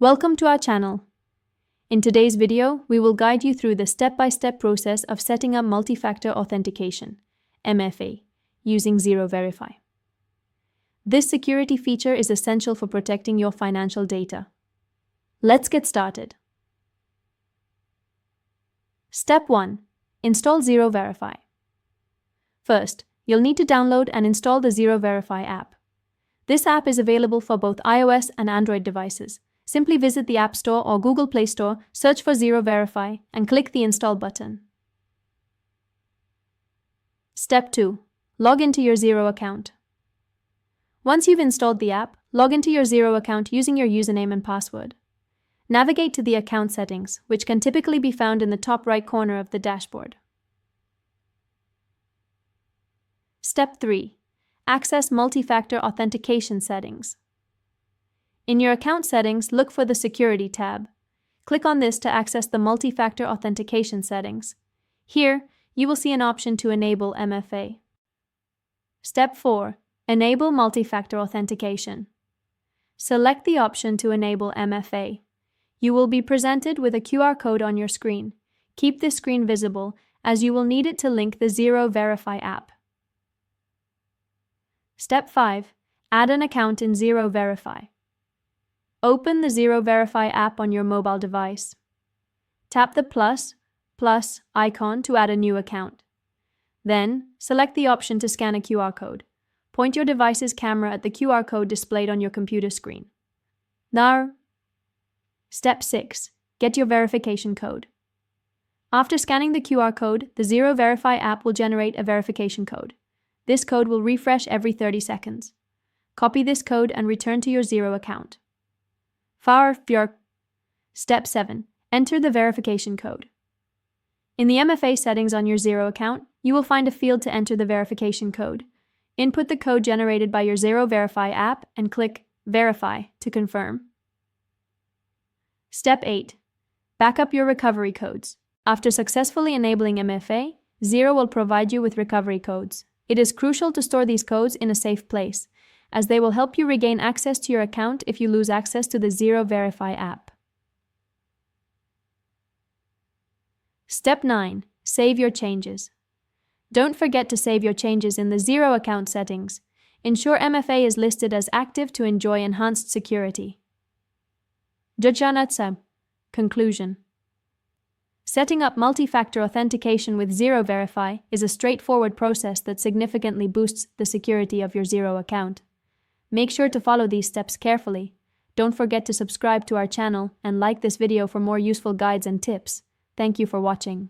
Welcome to our channel. In today's video, we will guide you through the step-by-step process of setting up multi-factor authentication, MFA, using Xero Verify. This security feature is essential for protecting your financial data. Let's get started. Step 1. Install Xero Verify. First, you'll need to download and install the Xero Verify app. This app is available for both iOS and Android devices. Simply visit the App Store or Google Play Store, search for Xero Verify, and click the Install button. Step 2. Log into your Xero account. Once you've installed the app, log into your Xero account using your username and password. Navigate to the account settings, which can typically be found in the top right corner of the dashboard. Step 3. Access multi-factor authentication settings. In your account settings, look for the Security tab. Click on this to access the multi-factor authentication settings. Here, you will see an option to enable MFA. Step 4. Enable multi-factor authentication. Select the option to enable MFA. You will be presented with a QR code on your screen. Keep this screen visible, as you will need it to link the Xero Verify app. Step 5. Add an account in Xero Verify. Open the Xero Verify app on your mobile device. Tap the plus icon to add a new account. Then, select the option to scan a QR code. Point your device's camera at the QR code displayed on your computer screen. Now, Step 6. Get your verification code. After scanning the QR code, the Xero Verify app will generate a verification code. This code will refresh every 30 seconds. Copy this code and return to your Xero account. Step 7. Enter the verification code. In the MFA settings on your Xero account, you will find a field to enter the verification code. Input the code generated by your Xero Verify app and click Verify to confirm. Step 8. Backup your recovery codes. After successfully enabling MFA, Xero will provide you with recovery codes. It is crucial to store these codes in a safe place, as they will help you regain access to your account if you lose access to the Xero Verify app. Step 9. Save your changes. Don't forget to save your changes in the Xero account settings. Ensure MFA is listed as active to enjoy enhanced security. Conclusion. Setting up multi-factor authentication with Xero Verify is a straightforward process that significantly boosts the security of your Xero account. Make sure to follow these steps carefully. Don't forget to subscribe to our channel and like this video for more useful guides and tips. Thank you for watching.